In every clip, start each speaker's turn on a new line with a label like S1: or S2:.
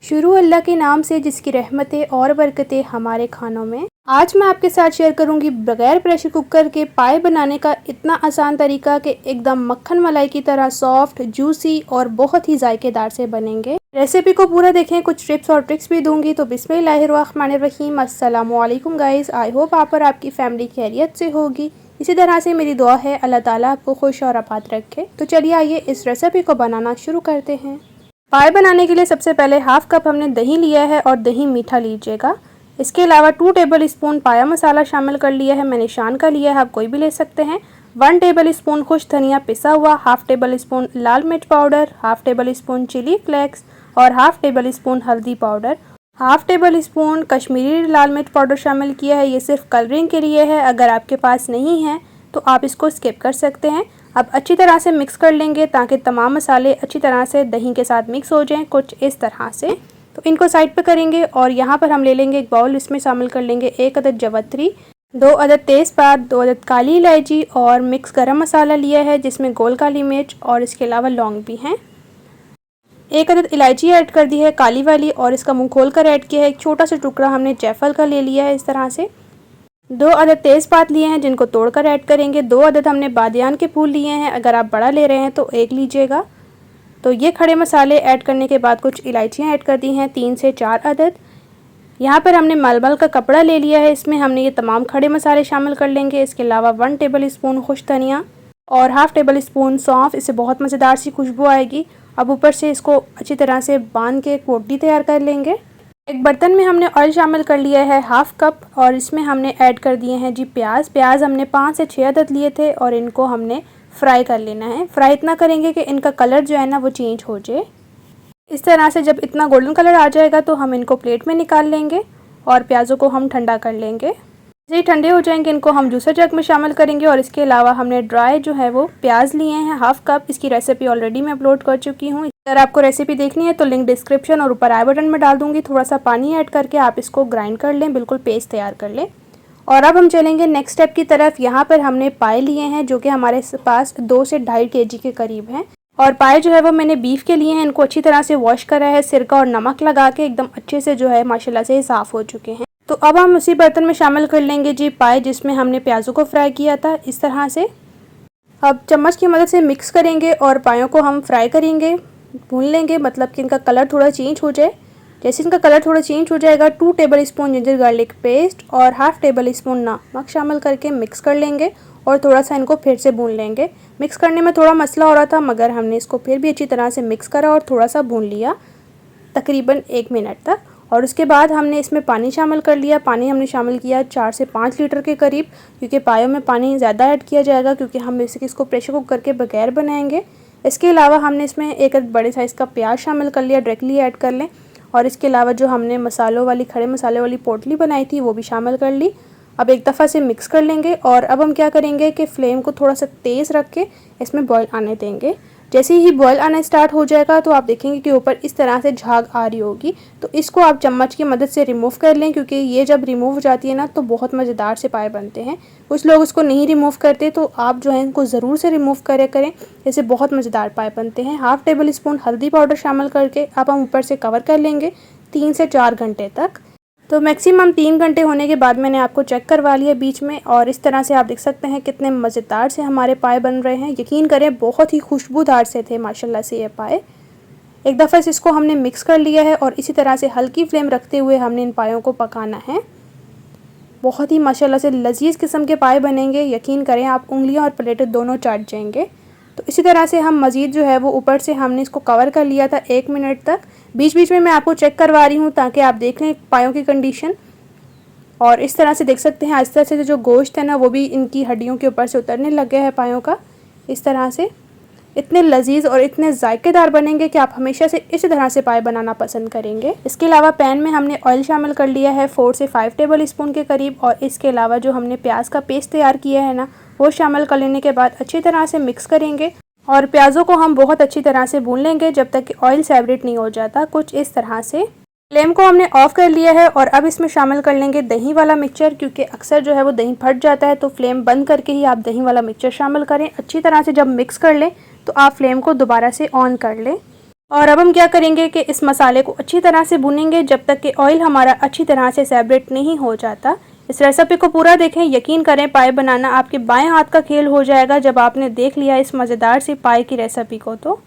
S1: शुरू अल्लाह के नाम से जिसकी रहमतें और बरकतें हमारे खानों में। आज मैं आपके साथ शेयर करूंगी बगैर प्रेशर कुकर के पाए बनाने का इतना आसान तरीका कि एकदम मक्खन मलाई की तरह सॉफ्ट, जूसी और बहुत ही जायकेदार से बनेंगे। रेसिपी को पूरा देखें, कुछ टिप्स और ट्रिक्स भी दूंगी। तो बिस्मिल्लाहिर्रहमानिर्रहीम, अस्सलाम वालेकुम गाइस। आई होप आप और आपकी फैमिली खैरियत से होगी। इसी तरह से मेरी दुआ है अल्लाह ताला आपको खुश और आबाद रखे। तो चलिए आइए इस रेसिपी को बनाना शुरू करते हैं। पाए बनाने के लिए सबसे पहले हाफ कप हमने दही लिया है और दही मीठा लीजिएगा। इसके अलावा 2 टेबल स्पून पाया मसाला शामिल कर लिया है, मैंने शान का लिया है, आप कोई भी ले सकते हैं। 1 टेबल स्पून खुश धनिया पिसा हुआ, हाफ टेबल स्पून लाल मिर्च powder, half tablespoon chilli flakes और हाफ टेबल स्पून हल्दी powder, half tablespoon Kashmiri लाल मिर्च पाउडर शामिल किया है। ये सिर्फ कलरिंग के लिए है, अगर आपके पास नहीं है तो आप इसको स्किप कर सकते हैं। अब अच्छी तरह से मिक्स कर लेंगे ताकि तमाम मसाले अच्छी तरह से दही के साथ मिक्स हो जाएं, कुछ इस तरह से। तो इनको साइड पे करेंगे और यहाँ पर हम ले लेंगे एक बाउल, इसमें शामिल कर लेंगे 1 अदद जवत्री, 2 अदद तेज़पात, 2 अदद काली इलायची और मिक्स गरम मसाला लिया है जिसमें गोल काली मिर्च और इसके अलावा लौंग भी हैं। 1 अदद इलायची ऐड कर दी है काली वाली और इसका मुँह खोल कर ऐड किया है। एक छोटा सा टुकड़ा हमने जायफल का ले लिया है इस तरह से। 2 अदद तेज़पात लिए हैं जिनको तोड़कर ऐड करेंगे। 2 अदद हमने बादियान के फूल लिए हैं, अगर आप बड़ा ले रहे हैं तो 1 लीजिएगा। तो ये खड़े मसाले ऐड करने के बाद कुछ इलायचियाँ ऐड कर दी हैं 3 से 4 अदद। यहाँ पर हमने मलमल का कपड़ा ले लिया है, इसमें हमने ये तमाम खड़े मसाले शामिल कर लेंगे। इसके अलावा 1 टेबल स्पून खुश धनिया और हाफ टेबल स्पून सौंफ, इससे बहुत मज़ेदार सी खुशबू आएगी। अब ऊपर से इसको अच्छी तरह से बांध के एक पोटली तैयार कर लेंगे। एक बर्तन में हमने ऑयल शामिल कर लिया है हाफ कप और इसमें हमने ऐड कर दिए हैं जी प्याज हमने 5 से 6 अदद लिए थे और इनको हमने फ्राई कर लेना है। फ्राई इतना करेंगे कि इनका कलर जो है ना वो चेंज हो जाए। इस तरह से जब इतना गोल्डन कलर आ जाएगा तो हम इनको प्लेट में निकाल लेंगे और प्याज़ों को हम ठंडा कर लेंगे। जैसे ही ठंडे हो जाएंगे इनको हम जूसर जग में शामिल करेंगे। और इसके अलावा हमने ड्राई जो है वो प्याज लिए हैं हाफ कप, इसकी रेसिपी ऑलरेडी मैं अपलोड कर चुकी हूँ। अगर आपको रेसिपी देखनी है तो लिंक डिस्क्रिप्शन और ऊपर आई बटन में डाल दूंगी। थोड़ा सा पानी ऐड करके आप इसको ग्राइंड कर लें, बिल्कुल पेस्ट तैयार कर लें। और अब हम चलेंगे नेक्स्ट स्टेप की तरफ। यहाँ पर हमने पाए लिए हैं जो कि हमारे पास 2 से 2.5 kg के करीब हैं। और पाए जो है वो मैंने बीफ के लिए हैं, इनको अच्छी तरह से वॉश करा है, सिरका और नमक लगा के एकदम अच्छे से जो है माशाल्लाह से साफ़ हो चुके हैं। तो अब हम उसी बर्तन में शामिल कर लेंगे जी पाए जिसमें हमने प्याज़ों को फ्राई किया था इस तरह से। अब चम्मच की मदद से मिक्स करेंगे और पायों को हम फ्राई करेंगे, भून लेंगे, मतलब कि इनका कलर थोड़ा चेंज हो जाए। जैसे इनका कलर थोड़ा चेंज हो जाएगा 2 table spoon ginger garlic paste और हाफ टेबल स्पून नमक शामिल करके मिक्स कर लेंगे और थोड़ा सा इनको फिर से भून लेंगे। मिक्स करने में थोड़ा मसला हो रहा था मगर हमने इसको फिर भी अच्छी तरह से मिक्स करा और थोड़ा सा भून लिया तकरीबन 1 मिनट तक। और उसके बाद हमने इसमें पानी शामिल कर लिया। पानी हमने शामिल किया 4 से 5 लीटर के करीब, क्योंकि पायों में पानी ज़्यादा ऐड किया जाएगा क्योंकि हम इसको प्रेशर कुकर के बगैर बनाएंगे। इसके अलावा हमने इसमें एक बड़े साइज़ का प्याज शामिल कर लिया, डायरेक्टली ऐड कर लें। और इसके अलावा जो हमने मसालों वाली खड़े मसाले वाली पोटली बनाई थी वो भी शामिल कर ली। अब एक दफ़ा से मिक्स कर लेंगे और अब हम क्या करेंगे कि फ्लेम को थोड़ा सा तेज़ रख के इसमें बॉयल आने देंगे। जैसे ही बॉयल आना स्टार्ट हो जाएगा तो आप देखेंगे कि ऊपर इस तरह से झाग आ रही होगी, तो इसको आप चम्मच की मदद से रिमूव कर लें, क्योंकि ये जब रिमूव हो जाती है ना तो बहुत मज़ेदार से पाए बनते हैं। कुछ लोग इसको नहीं रिमूव करते, तो आप जो है इनको ज़रूर से रिमूव करें, जैसे बहुत मज़ेदार पाए बनते हैं। हाफ टेबल स्पून हल्दी पाउडर शामिल करके अब हम ऊपर से कवर कर लेंगे 3 से 4 घंटे तक। तो मैक्सिमम 3 घंटे होने के बाद मैंने आपको चेक करवा लिया बीच में, और इस तरह से आप देख सकते हैं कितने मज़ेदार से हमारे पाए बन रहे हैं। यकीन करें बहुत ही खुशबूदार से थे माशाल्लाह से ये पाए। एक दफ़ा से इसको हमने मिक्स कर लिया है और इसी तरह से हल्की फ्लेम रखते हुए हमने इन पायों को पकाना है। बहुत ही माशाल्लाह से लजीज किस्म के पाए बनेंगे, यकीन करें आप उंगलियाँ और प्लेटें दोनों चाट जाएंगे। तो इसी तरह से हम मज़ीद जो है वो ऊपर से हमने इसको कवर कर लिया था 1 मिनट तक। बीच बीच में मैं आपको चेक करवा रही हूँ ताकि आप देख लें पायों की कंडीशन। और इस तरह से देख सकते हैं आहिस्ता से जो गोश्त है ना वो भी इनकी हड्डियों के ऊपर से उतरने लग गया है पायों का। इस तरह से इतने लजीज और इतने जायकेदार बनेंगे कि आप हमेशा से इसी तरह से पाए बनाना पसंद करेंगे। इसके अलावा पैन में हमने ऑयल शामिल कर लिया है 4 से 5 टेबल स्पून के करीब, और इसके अलावा जो हमने प्याज का पेस्ट तैयार किया है ना वो शामिल कर लेने के बाद अच्छी तरह से मिक्स करेंगे और प्याज़ों को हम बहुत अच्छी तरह से भून लेंगे जब तक कि ऑयल सेपरेट नहीं हो जाता, कुछ इस तरह से। फ्लेम को हमने ऑफ कर लिया है और अब इसमें शामिल कर लेंगे दही वाला मिक्सचर, क्योंकि अक्सर जो है वो दही फट जाता है, तो फ्लेम बंद करके ही आप दही वाला मिक्सचर शामिल करें। अच्छी तरह से जब मिक्स कर लें तो आप फ्लेम को दोबारा से ऑन कर लें। और अब हम क्या करेंगे कि इस मसाले को अच्छी तरह से भूनेंगे जब तक कि ऑयल हमारा अच्छी तरह से सेपरेट नहीं हो जाता। इस रेसिपी को पूरा देखें, यकीन करें पाए बनाना आपके बाएं हाथ का खेल हो जाएगा जब आपने देख लिया इस मज़ेदार सी पाए की रेसिपी को। तो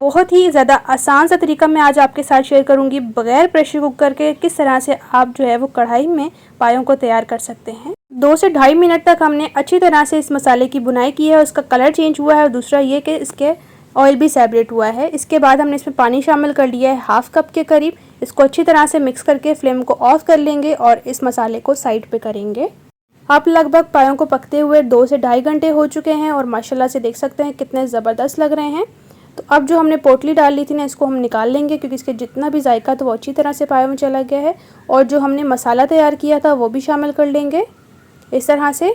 S1: बहुत ही ज़्यादा आसान सा तरीका मैं आज आपके साथ शेयर करूंगी बगैर प्रेशर कुकर के किस तरह से आप जो है वो कढ़ाई में पायों को तैयार कर सकते हैं। 2 से ढाई मिनट तक हमने अच्छी तरह से इस मसाले की बुनाई की है, उसका कलर चेंज हुआ है और दूसरा ये कि इसके ऑयल भी सेपरेट हुआ है। इसके बाद हमने इसमें पानी शामिल कर लिया है हाफ कप के करीब। इसको अच्छी तरह से मिक्स करके फ्लेम को ऑफ कर लेंगे और इस मसाले को साइड पे करेंगे। आप लगभग पायों को पकते हुए 2 से ढाई घंटे हो चुके हैं और माशाल्लाह से देख सकते हैं कितने ज़बरदस्त लग रहे हैं। तो अब जो हमने पोटली डाल ली थी ना, इसको हम निकाल लेंगे क्योंकि इसके जितना भी जायका था वो अच्छी तरह से पायों में चला गया है। और जो हमने मसाला तैयार किया था वो भी शामिल कर लेंगे। इस तरह से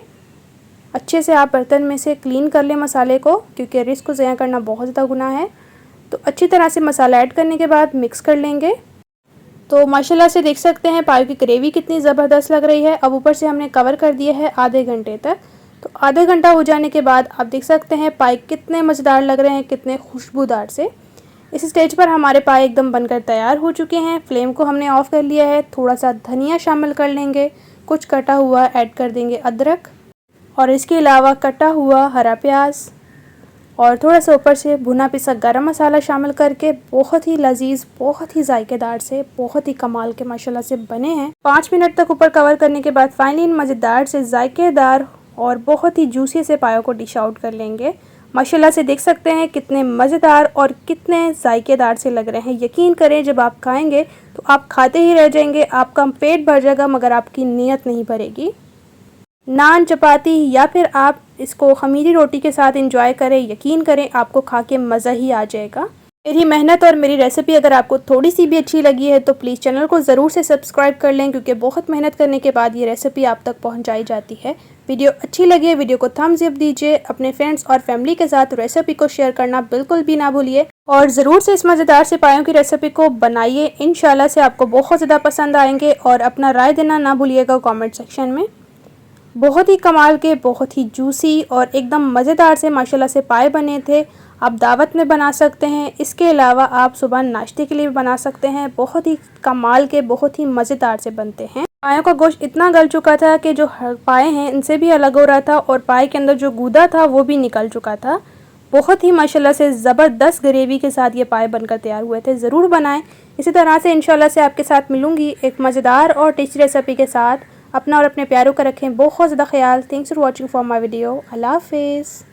S1: अच्छे से आप बर्तन में से क्लीन कर लें मसाले को, क्योंकि रिस्क को ज़ाया करना बहुत ज़्यादा गुनाह है। तो अच्छी तरह से मसाला ऐड करने के बाद मिक्स कर लेंगे। तो माशाल्लाह से देख सकते हैं पायों की ग्रेवी कितनी ज़बरदस्त लग रही है। अब ऊपर से हमने कवर कर दिया है आधे घंटे तक। तो आधा घंटा हो जाने के बाद आप देख सकते हैं पाए कितने मज़ेदार लग रहे हैं, कितने खुशबूदार से। इस स्टेज पर हमारे पाए एकदम बनकर तैयार हो चुके हैं। फ्लेम को हमने ऑफ़ कर लिया है। थोड़ा सा धनिया शामिल कर लेंगे, कुछ कटा हुआ ऐड कर देंगे अदरक, और इसके अलावा कटा हुआ हरा प्याज और थोड़ा सा ऊपर से भुना पिसा गरम मसाला शामिल करके बहुत ही लजीज, बहुत ही जायकेदार से, बहुत ही कमाल के माशाल्लाह से बने हैं। 5 मिनट तक ऊपर कवर करने के बाद फाइनली इन मज़ेदार से जायकेदार और बहुत ही जूसी से पायों को डिश आउट कर लेंगे। माशाल्लाह से देख सकते हैं कितने मज़ेदार और कितने जायकेदार से लग रहे हैं। यकीन करें जब आप खाएंगे तो आप खाते ही रह जाएंगे, आपका पेट भर जाएगा मगर आपकी नीयत नहीं भरेगी। नान, चपाती या फिर आप इसको खमीरी रोटी के साथ एंजॉय करें, यकीन करें आपको खा के मज़ा ही आ जाएगा। मेरी मेहनत और मेरी रेसिपी अगर आपको थोड़ी सी भी अच्छी लगी है तो प्लीज़ चैनल को ज़रूर से सब्सक्राइब कर लें, क्योंकि बहुत मेहनत करने के बाद ये रेसिपी आप तक पहुंचाई जाती है। वीडियो अच्छी लगी है वीडियो को थम्स अप दीजिए, अपने फ्रेंड्स और फैमिली के साथ रेसिपी को शेयर करना बिल्कुल भी ना भूलिए और ज़रूर से इस मज़ेदार से पायों की रेसिपी को बनाइए। इंशाल्लाह से आपको बहुत ज़्यादा पसंद आएंगे और अपना राय देना ना भूलिएगा कॉमेंट सेक्शन में। बहुत ही कमाल के, बहुत ही जूसी और एकदम मज़ेदार से माशाल्लाह से पाए बने थे। आप दावत में बना सकते हैं, इसके अलावा आप सुबह नाश्ते के लिए भी बना सकते हैं। बहुत ही कमाल के, बहुत ही मज़ेदार से बनते हैं। पायों का गोश्त इतना गल चुका था कि जो पाए हैं इनसे भी अलग हो रहा था और पाए के अंदर जो गूदा था वो भी निकल चुका था। बहुत ही माशाल्लाह से ज़बरदस्त ग्रेवी के साथ ये पाए बनकर तैयार हुए थे। ज़रूर बनाएं। इसी तरह से इंशाल्लाह से आपके साथ मिलूँगी एक मज़ेदार और टेस्टी रेसिपी के साथ। अपना और अपने प्यारों का रखें बहुत ज़्यादा ख्याल। Thanks for watching for my video. अल्लाह हाफिज़।